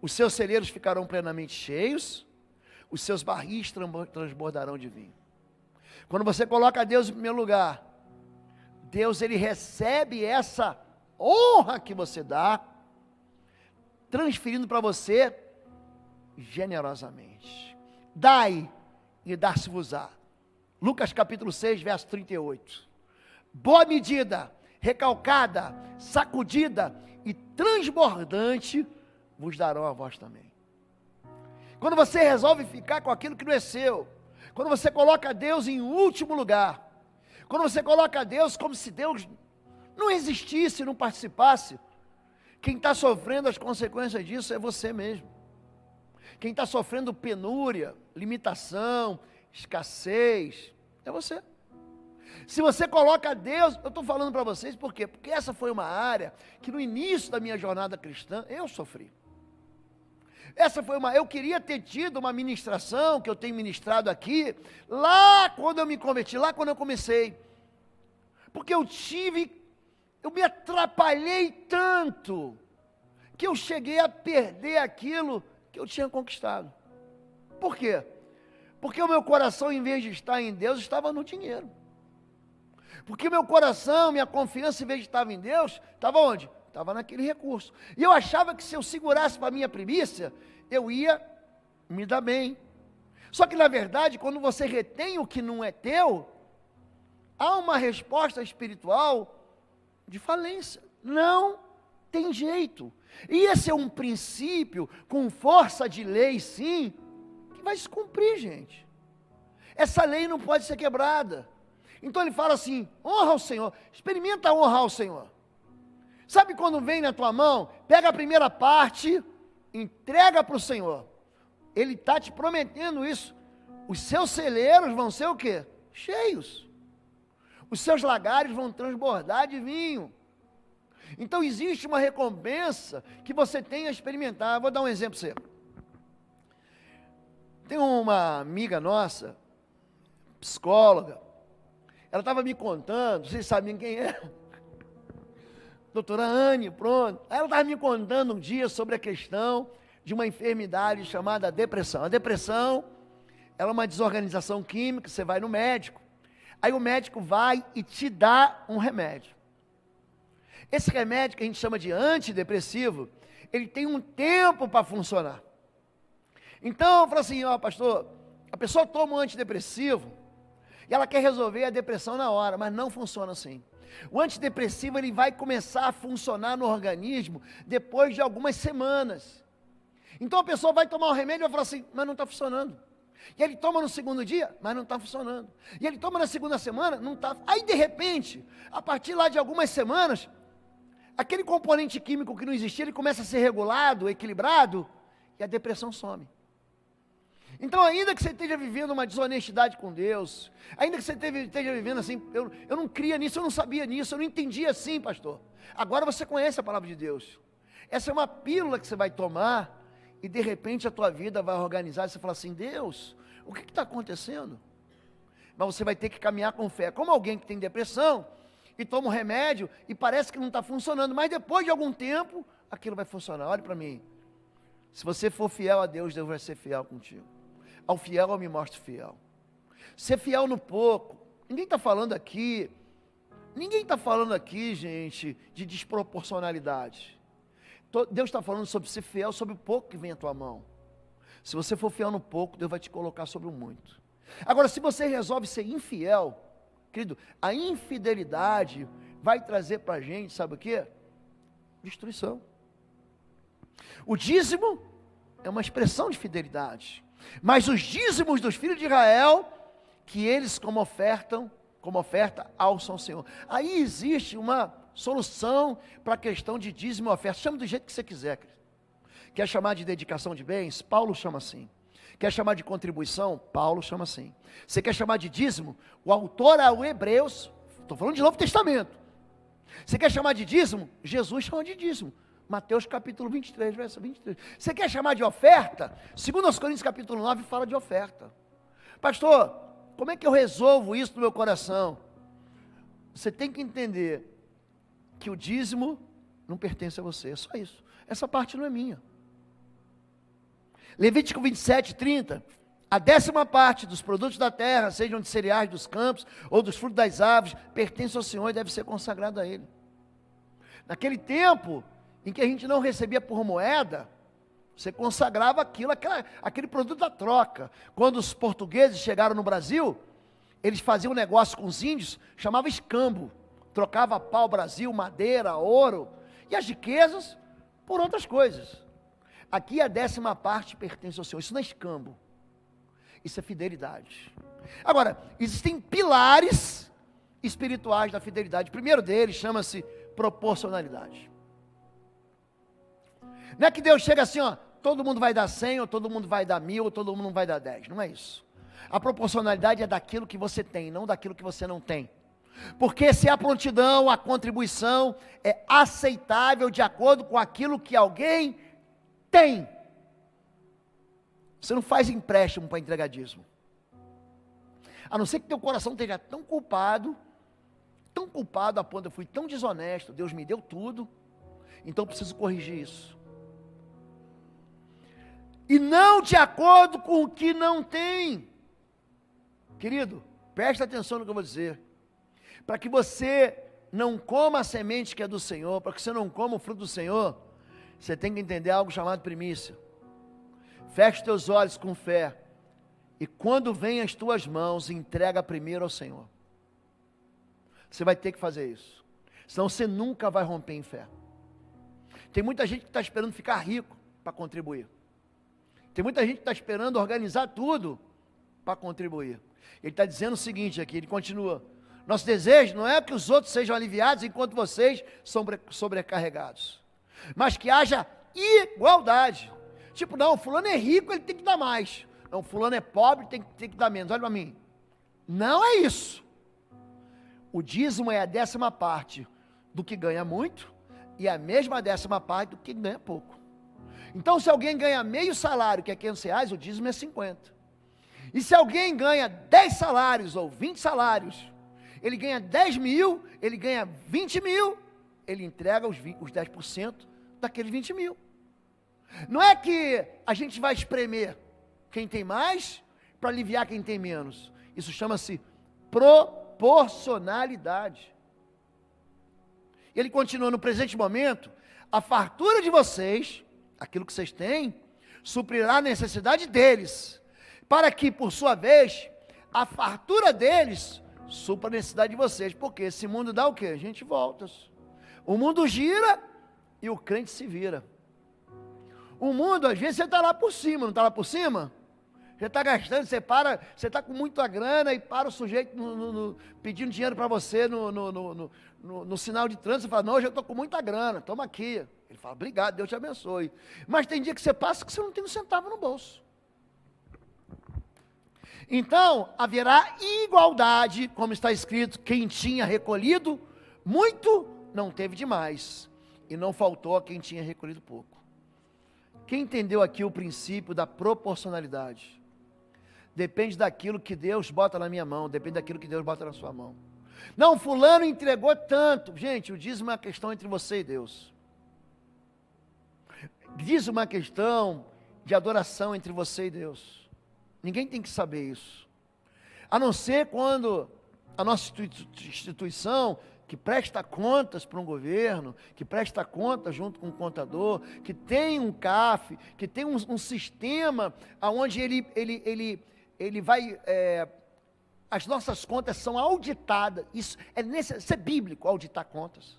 Os seus celeiros ficarão plenamente cheios, os seus barris transbordarão de vinho. Quando você coloca Deus em primeiro lugar, Deus ele recebe essa honra que você dá, transferindo para você generosamente. Dai e dar-se-vos-á. Lucas capítulo 6, verso 38. Boa medida, recalcada, sacudida e transbordante vos darão a vós também. Quando você resolve ficar com aquilo que não é seu, quando você coloca Deus em último lugar, quando você coloca Deus como se Deus não existisse, não participasse, quem está sofrendo as consequências disso é você mesmo. Quem está sofrendo penúria, limitação, escassez, é você. Se você coloca Deus, eu estou falando para vocês, por quê? Porque essa foi uma área que no início da minha jornada cristã, eu sofri. Eu queria ter tido uma ministração, que eu tenho ministrado aqui, lá quando eu me converti, lá quando eu comecei. Porque eu me atrapalhei tanto, que eu cheguei a perder aquilo que eu tinha conquistado. Por quê? Porque o meu coração, em vez de estar em Deus, estava no dinheiro. Porque o meu coração, minha confiança, em vez de estar em Deus, estava onde? Estava naquele recurso. E eu achava que se eu segurasse para a minha primícia, eu ia me dar bem. Só que na verdade, quando você retém o que não é teu, há uma resposta espiritual de falência. Não tem jeito. E esse é um princípio com força de lei, sim, que vai se cumprir, gente. Essa lei não pode ser quebrada. Então ele fala assim, honra o Senhor, experimenta honrar o Senhor. Sabe quando vem na tua mão, pega a primeira parte, entrega para o Senhor. Ele está te prometendo isso. Os seus celeiros vão ser o quê? Cheios. Os seus lagares vão transbordar de vinho. Então existe uma recompensa que você tem a experimentar. Vou dar um exemplo para você. Tem uma amiga nossa, psicóloga, ela estava me contando, vocês sabem quem é? Doutora Anne, pronto. Ela estava me contando um dia sobre a questão de uma enfermidade chamada depressão. A depressão, ela é uma desorganização química, você vai no médico, aí o médico vai e te dá um remédio. Esse remédio que a gente chama de antidepressivo, ele tem um tempo para funcionar. Então, eu falo assim, ó pastor, a pessoa toma um antidepressivo e ela quer resolver a depressão na hora, mas não funciona assim. O antidepressivo ele vai começar a funcionar no organismo depois de algumas semanas. Então a pessoa vai tomar o remédio e vai falar assim, mas não está funcionando. E ele toma no segundo dia, mas não está funcionando. E ele toma na segunda semana, não está. Aí de repente, a partir lá de algumas semanas, aquele componente químico que não existia, ele começa a ser regulado, equilibrado, e a depressão some. Então, ainda que você esteja vivendo uma desonestidade com Deus, ainda que você esteja vivendo assim, eu não cria nisso, eu não sabia nisso, eu não entendia assim, pastor. Agora você conhece a palavra de Deus. Essa é uma pílula que você vai tomar, e de repente a tua vida vai organizar, e você fala assim, Deus, o que está acontecendo? Mas você vai ter que caminhar com fé, como alguém que tem depressão, e toma um remédio, e parece que não está funcionando, mas depois de algum tempo, aquilo vai funcionar. Olha para mim, se você for fiel a Deus, Deus vai ser fiel contigo. Ao fiel eu me mostro fiel. Ser fiel no pouco. Ninguém está falando aqui, gente, de desproporcionalidade. Deus está falando sobre ser fiel sobre o pouco que vem à tua mão. Se você for fiel no pouco, Deus vai te colocar sobre o muito. Agora, se você resolve ser infiel, querido, a infidelidade vai trazer para a gente, sabe o quê? Destruição. O dízimo é uma expressão de fidelidade. Mas os dízimos dos filhos de Israel, que eles como oferta alçam ao Senhor. Aí existe uma solução para a questão de dízimo e oferta. Chama do jeito que você quiser. Quer chamar de dedicação de bens? Paulo chama assim. Quer chamar de contribuição? Paulo chama assim. Você quer chamar de dízimo? O autor ao Hebreus, estou falando de Novo Testamento. Você quer chamar de dízimo? Jesus chama de dízimo. Mateus capítulo 23, verso 23. Você quer chamar de oferta? 2 Coríntios capítulo 9 fala de oferta. Pastor, como é que eu resolvo isso no meu coração? Você tem que entender que o dízimo não pertence a você, é só isso. Essa parte não é minha. Levítico 27, 30. A 10ª parte dos produtos da terra, sejam de cereais dos campos ou dos frutos das aves, pertence ao Senhor e deve ser consagrado a Ele. Naquele tempo em que a gente não recebia por moeda, você consagrava aquele produto da troca. Quando os portugueses chegaram no Brasil, eles faziam um negócio com os índios, chamava escambo. Trocava pau Brasil, madeira, ouro, e as riquezas por outras coisas. Aqui a 10ª parte pertence ao Senhor, isso não é escambo, isso é fidelidade. Agora, existem pilares espirituais da fidelidade. O primeiro deles chama-se proporcionalidade. Não é que Deus chega assim, ó, todo mundo vai dar 100, ou todo mundo vai dar 1000, ou todo mundo vai dar 10, não é isso. A proporcionalidade é daquilo que você tem, não daquilo que você não tem. Porque se a prontidão, a contribuição é aceitável de acordo com aquilo que alguém tem. Você não faz empréstimo para entregar dízimo. A não ser que teu coração esteja tão culpado a ponto, eu fui tão desonesto, Deus me deu tudo, então eu preciso corrigir isso. E não de acordo com o que não tem. Querido, presta atenção no que eu vou dizer. Para que você não coma a semente que é do Senhor, para que você não coma o fruto do Senhor, você tem que entender algo chamado primícia. Feche os teus olhos com fé, e quando vem as tuas mãos, entrega primeiro ao Senhor. Você vai ter que fazer isso, senão você nunca vai romper em fé. Tem muita gente que está esperando ficar rico para contribuir. Tem muita gente que está esperando organizar tudo para contribuir. Ele está dizendo o seguinte aqui, ele continua: nosso desejo não é que os outros sejam aliviados enquanto vocês são sobrecarregados, mas que haja igualdade. Tipo, não, fulano é rico, ele tem que dar mais. Não, fulano é pobre, tem que dar menos. Olha para mim. Não é isso. O dízimo é a 10ª parte do que ganha muito e a mesma 10ª parte do que ganha pouco. Então, se alguém ganha meio salário, que é R$500, o dízimo é 50. E se alguém ganha 10 salários ou 20 salários, ele ganha 10 mil, ele ganha 20 mil, ele entrega os 10% daqueles 20 mil. Não é que a gente vai espremer quem tem mais para aliviar quem tem menos. Isso chama-se proporcionalidade. Ele continua: no presente momento, a fartura de vocês, aquilo que vocês têm, suprirá a necessidade deles, para que, por sua vez, a fartura deles supra a necessidade de vocês. Porque esse mundo dá o quê? A gente volta. O mundo gira e o crente se vira. O mundo, às vezes, você está lá por cima, não está lá por cima? Você está gastando, você para, você está com muita grana e para o sujeito pedindo dinheiro para você no sinal de trânsito. Você fala: não, hoje eu estou com muita grana, toma aqui. Ele fala: obrigado, Deus te abençoe. Mas tem dia que você passa que você não tem um centavo no bolso. Então, haverá igualdade, como está escrito: quem tinha recolhido muito, não teve demais, e não faltou a quem tinha recolhido pouco. Quem entendeu aqui o princípio da proporcionalidade? Depende daquilo que Deus bota na minha mão, depende daquilo que Deus bota na sua mão. Não, fulano entregou tanto. Gente, o dízimo é uma questão entre você e Deus. Dízimo é uma questão de adoração entre você e Deus. Ninguém tem que saber isso. A não ser quando a nossa instituição, que presta contas para um governo, que presta contas junto com um contador, que tem um CAF, que tem um sistema onde ele vai, as nossas contas são auditadas. Isso é bíblico, auditar contas.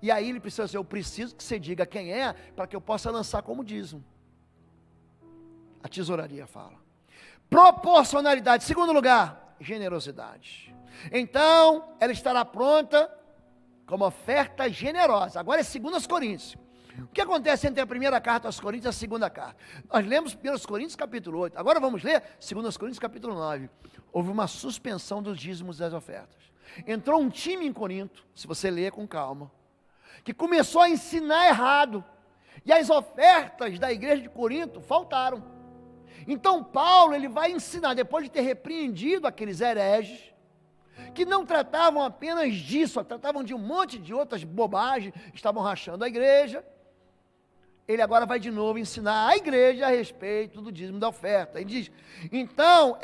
E aí ele precisa dizer: eu preciso que você diga quem é, para que eu possa lançar como dízimo. A tesouraria fala. Proporcionalidade. Segundo lugar, generosidade. Então, ela estará pronta como oferta generosa. Agora é 2 Coríntios. O que acontece entre a primeira carta aos Coríntios e a segunda carta? Nós lemos 1 Coríntios capítulo 8. Agora vamos ler 2 Coríntios capítulo 9. Houve uma suspensão dos dízimos das ofertas. Entrou um time em Corinto, se você ler com calma, que começou a ensinar errado. E as ofertas da igreja de Corinto faltaram. Então Paulo, ele vai ensinar, depois de ter repreendido aqueles hereges, que não tratavam apenas disso, tratavam de um monte de outras bobagens, estavam rachando a igreja. Ele agora vai de novo ensinar a igreja a respeito do dízimo da oferta. Ele diz: então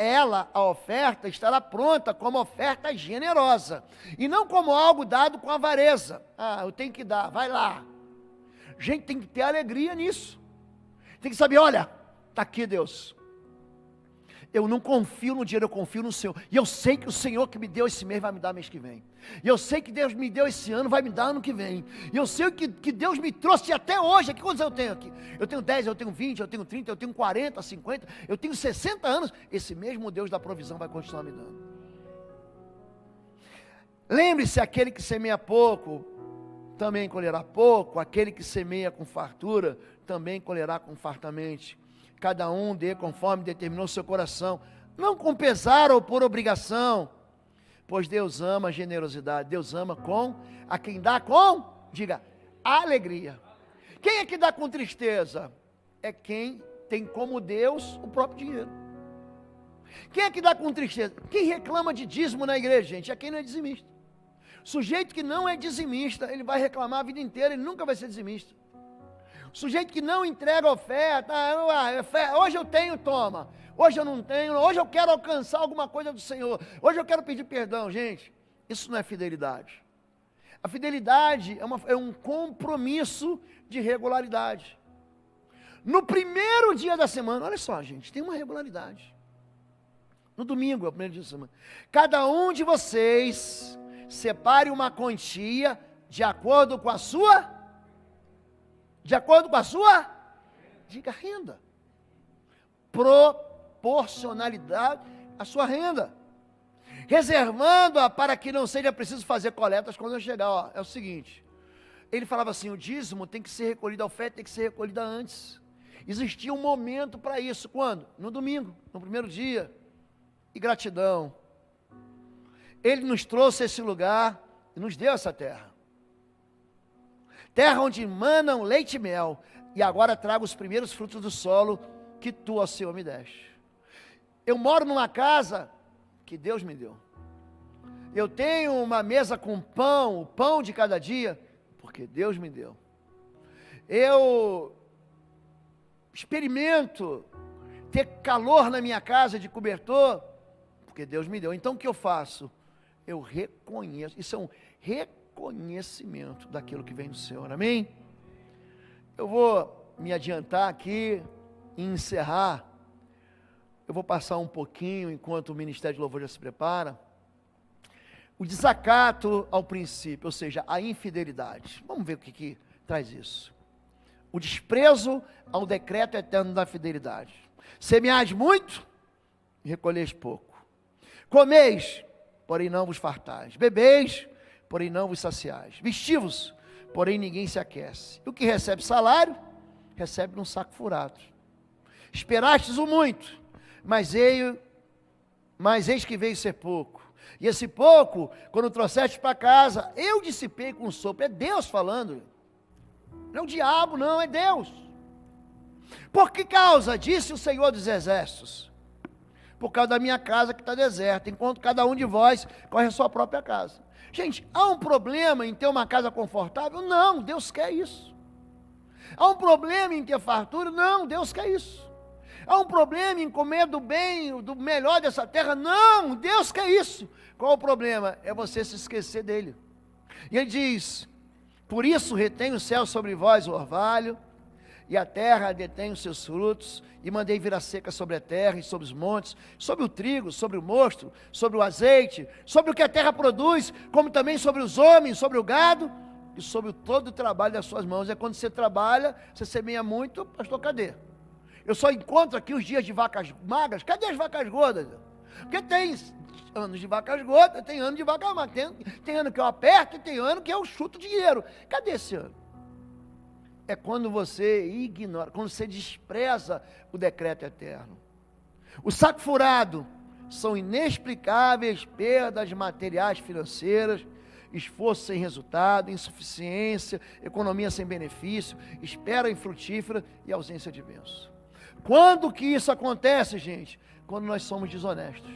a oferta, estará pronta como oferta generosa, e não como algo dado com avareza. Eu tenho que dar, vai lá. Gente, tem que ter alegria nisso. Tem que saber: olha, está aqui Deus. Eu não confio no dinheiro, eu confio no Senhor. E eu sei que o Senhor que me deu esse mês vai me dar mês que vem. E eu sei que Deus me deu esse ano, vai me dar ano que vem. E eu sei que Deus me trouxe até hoje. Aqui, quantos eu tenho aqui? Eu tenho 10, eu tenho 20, eu tenho 30, eu tenho 40, 50, eu tenho 60 anos. Esse mesmo Deus da provisão vai continuar me dando. Lembre-se: aquele que semeia pouco, também colherá pouco. Aquele que semeia com fartura, também colherá com fartamente. Cada um dê conforme determinou seu coração, não com pesar ou por obrigação, pois Deus ama a generosidade. Deus ama a quem dá com, diga, alegria. Quem é que dá com tristeza? É quem tem como Deus o próprio dinheiro. Quem é que dá com tristeza? Quem reclama de dízimo na igreja, gente, é quem não é dizimista. Sujeito que não é dizimista, ele vai reclamar a vida inteira, ele nunca vai ser dizimista. Sujeito que não entrega oferta: hoje eu tenho, toma. Hoje eu não tenho, hoje eu quero alcançar alguma coisa do Senhor. Hoje eu quero pedir perdão. Gente, isso não é fidelidade. A fidelidade é um compromisso de regularidade. No primeiro dia da semana, olha só, gente, tem uma regularidade. No domingo é o primeiro dia da semana. Cada um de vocês separe uma quantia de acordo com a sua De acordo com a sua, diga renda. Proporcionalidade à sua renda. Reservando-a para que não seja preciso fazer coletas quando eu chegar. Ó, é o seguinte, ele falava assim, o dízimo tem que ser recolhido, a oferta tem que ser recolhida antes. Existia um momento para isso, quando? No domingo, no primeiro dia. E gratidão. Ele nos trouxe esse lugar e nos deu essa terra. Terra onde manam leite e mel, e agora trago os primeiros frutos do solo que tu, ó Senhor, me deste. Eu moro numa casa que Deus me deu. Eu tenho uma mesa com pão, o pão de cada dia, porque Deus me deu. Eu experimento ter calor na minha casa de cobertor, porque Deus me deu. Então o que eu faço? Eu reconheço, isso é um reconhecimento daquilo que vem do Senhor, amém? Eu vou me adiantar aqui e encerrar. Eu vou passar um pouquinho enquanto o Ministério de Louvor já se prepara. O desacato ao princípio, ou seja, a infidelidade. Vamos ver o que traz isso. O desprezo ao decreto eterno da fidelidade. Semeais muito e recolheis pouco. Comeis, porém não vos fartais. Bebeis, porém não vos saciais. Vestivos, porém ninguém se aquece. E o que recebe salário, recebe num saco furado. Esperastes o muito, mas eis que veio ser pouco. E esse pouco, quando trouxeste para casa, eu dissipei com sopro. É Deus falando. Não é o diabo, não, é Deus. Por que causa? Disse o Senhor dos Exércitos. Por causa da minha casa que está deserta, enquanto cada um de vós corre a sua própria casa. Gente, há um problema em ter uma casa confortável? Não, Deus quer isso. Há um problema em ter fartura? Não, Deus quer isso. Há um problema em comer do bem, do melhor dessa terra? Não, Deus quer isso. Qual o problema? É você se esquecer dele. E ele diz, por isso retém o céu sobre vós o orvalho, e a terra detém os seus frutos, e mandei vir a seca sobre a terra e sobre os montes, sobre o trigo, sobre o mosto, sobre o azeite, sobre o que a terra produz, como também sobre os homens, sobre o gado, e sobre todo o trabalho das suas mãos. É quando você trabalha, você semeia muito, pastor, cadê? Eu só encontro aqui os dias de vacas magras. Cadê as vacas gordas? Porque tem anos de vacas gordas, tem ano de vacas magras. Tem ano que eu aperto e tem ano que eu chuto dinheiro. Cadê esse ano? É quando você ignora, quando você despreza o decreto eterno. O saco furado são inexplicáveis perdas materiais financeiras, esforço sem resultado, insuficiência, economia sem benefício, espera infrutífera e ausência de bênção. Quando que isso acontece, gente? Quando nós somos desonestos.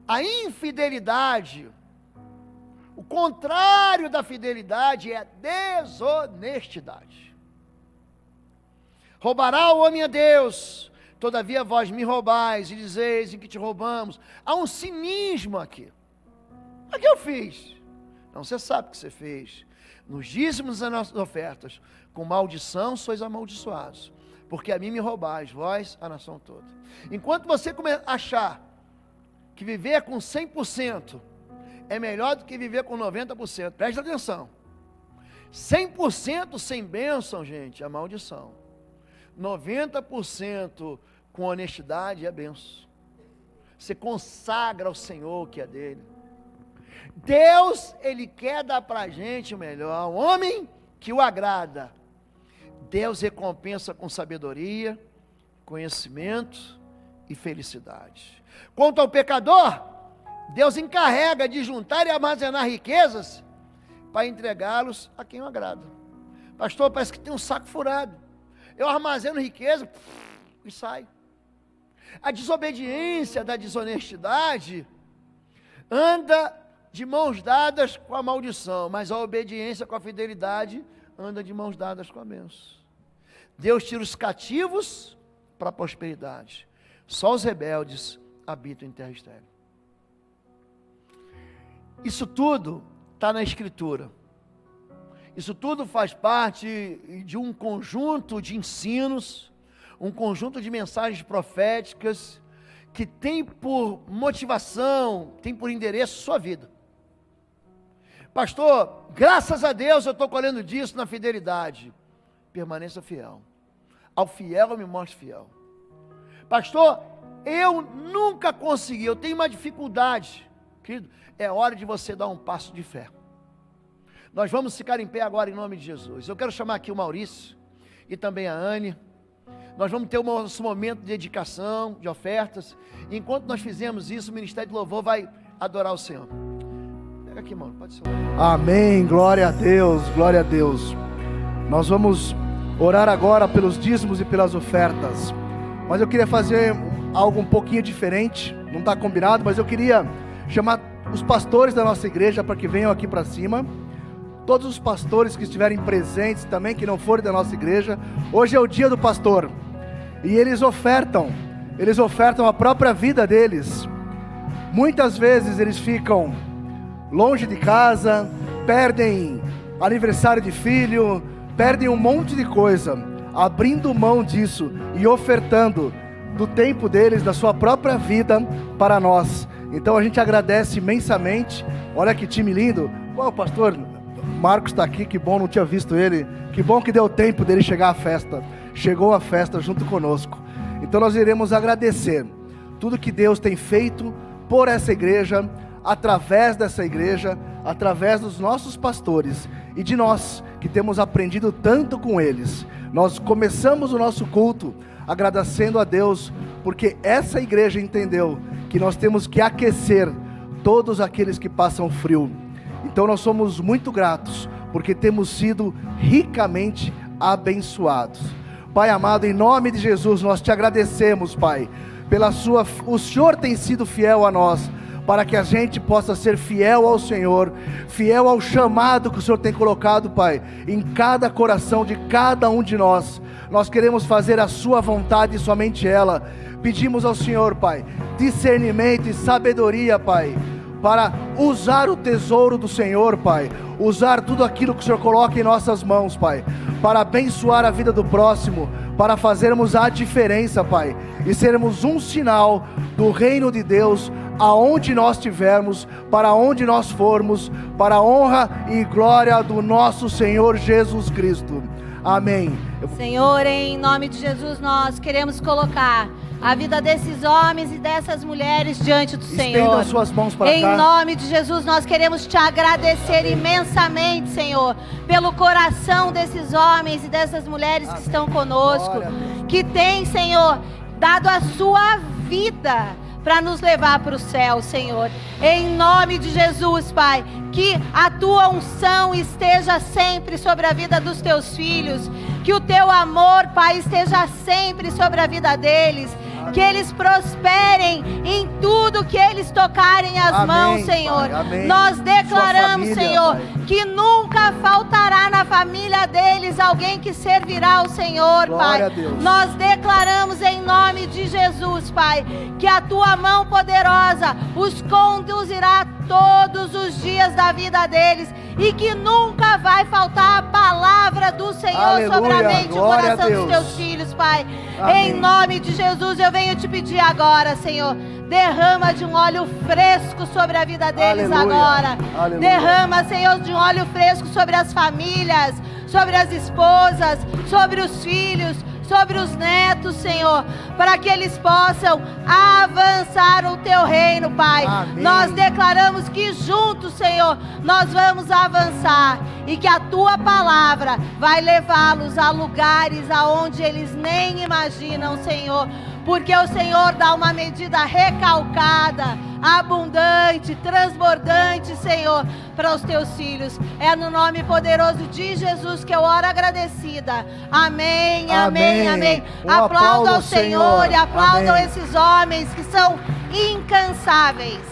A infidelidade, o contrário da fidelidade é a desonestidade. Roubará o homem a Deus, todavia vós me roubais e dizeis em que te roubamos. Há um cinismo aqui. O que eu fiz? Não, você sabe o que você fez. Nos dízimos das nossas ofertas, com maldição sois amaldiçoados. Porque a mim me roubais, vós, a nação toda. Enquanto você achar que viver com 100% é melhor do que viver com 90%, preste atenção. 100% sem bênção, gente, é maldição. 90% com honestidade é bênção. Você consagra ao Senhor o que é dele. Deus, Ele quer dar para a gente o melhor. O homem que o agrada, Deus recompensa com sabedoria, conhecimento e felicidade. Quanto ao pecador, Deus encarrega de juntar e armazenar riquezas para entregá-los a quem o agrada. Pastor, parece que tem um saco furado. Eu armazeno riqueza e sai. A desobediência da desonestidade anda de mãos dadas com a maldição, mas a obediência com a fidelidade anda de mãos dadas com a bênção. Deus tira os cativos para a prosperidade. Só os rebeldes habitam em terra estéril. Isso tudo está na Escritura. Isso tudo faz parte de um conjunto de ensinos, um conjunto de mensagens proféticas que tem por motivação, tem por endereço sua vida. Pastor, graças a Deus eu estou colhendo disso na fidelidade. permaneça fiel. Ao fiel eu me mostro fiel. Pastor, eu nunca consegui, eu tenho uma dificuldade. Querido, é hora de você dar um passo de fé. Nós vamos ficar em pé agora em nome de Jesus. Eu quero chamar aqui o Maurício e também a Anne. Nós vamos ter o nosso momento de dedicação, de ofertas. E enquanto nós fizermos isso, o Ministério de Louvor vai adorar o Senhor. Pega aqui, mano, pode ser. Amém, glória a Deus, glória a Deus. Nós vamos orar agora pelos dízimos e pelas ofertas. Mas eu queria fazer algo um pouquinho diferente. Não está combinado, mas eu queria chamar os pastores da nossa igreja para que venham aqui para cima. Todos os pastores que estiverem presentes também, que não forem da nossa igreja. Hoje é o dia do pastor. E eles ofertam a própria vida deles. Muitas vezes eles ficam longe de casa, perdem aniversário de filho, perdem um monte de coisa, abrindo mão disso e ofertando do tempo deles, da sua própria vida para nós. Então a gente agradece imensamente. Olha que time lindo. Bom, o pastor Marcos está aqui, que bom, não tinha visto ele. Que bom que deu tempo dele chegar à festa. Chegou à festa junto conosco. Então nós iremos agradecer tudo que Deus tem feito por essa igreja, através dessa igreja, através dos nossos pastores e de nós que temos aprendido tanto com eles. Nós começamos o nosso culto agradecendo a Deus, porque essa igreja entendeu que nós temos que aquecer todos aqueles que passam frio. Então nós somos muito gratos, porque temos sido ricamente abençoados. Pai amado, em nome de Jesus, nós te agradecemos, Pai, o Senhor tem sido fiel a nós, para que a gente possa ser fiel ao Senhor, fiel ao chamado que o Senhor tem colocado, Pai, em cada coração de cada um de nós. Nós queremos fazer a sua vontade e somente ela. Pedimos ao Senhor, Pai, discernimento e sabedoria, Pai, para usar o tesouro do Senhor, Pai, usar tudo aquilo que o Senhor coloca em nossas mãos, Pai, para abençoar a vida do próximo, para fazermos a diferença, Pai, e sermos um sinal do reino de Deus, aonde nós estivermos, para onde nós formos, para a honra e glória do nosso Senhor Jesus Cristo. Amém. Senhor, em nome de Jesus, nós queremos colocar a vida desses homens e dessas mulheres diante do Senhor. Estenda as suas mãos para cá. Em nome de Jesus, nós queremos te agradecer imensamente, Senhor, pelo coração desses homens e dessas mulheres que estão conosco, que têm, Senhor, dado a sua vida para nos levar para o céu, Senhor. Em nome de Jesus, Pai, que a tua unção esteja sempre sobre a vida dos teus filhos, que o teu amor, Pai, esteja sempre sobre a vida deles, que eles prosperem em tudo que eles tocarem as mãos, Senhor. Nós declaramos, família, Senhor, Pai, que nunca faltará na família deles alguém que servirá ao Senhor, Pai. Nós declaramos em nome de Jesus, Pai, que a tua mão poderosa os conduzirá todos os dias da vida deles, e que nunca vai faltar a palavra do Senhor, aleluia, sobre a mente e o coração dos teus filhos, Pai. Amém. Em nome de Jesus, eu venho te pedir agora, Senhor, derrama de um óleo fresco sobre a vida deles, aleluia, agora. Aleluia. Derrama, Senhor, de um óleo fresco sobre as famílias, sobre as esposas, sobre os filhos, sobre os netos, Senhor, para que eles possam avançar o teu reino, Pai. Amém. Nós declaramos que juntos, Senhor, nós vamos avançar, e que a tua palavra vai levá-los a lugares aonde eles nem imaginam, Senhor, porque o Senhor dá uma medida recalcada, abundante, transbordante, Senhor, para os teus filhos. É no nome poderoso de Jesus que eu oro agradecida. Amém, amém, amém. Aplaudam ao Senhor e aplaudam esses homens que são incansáveis.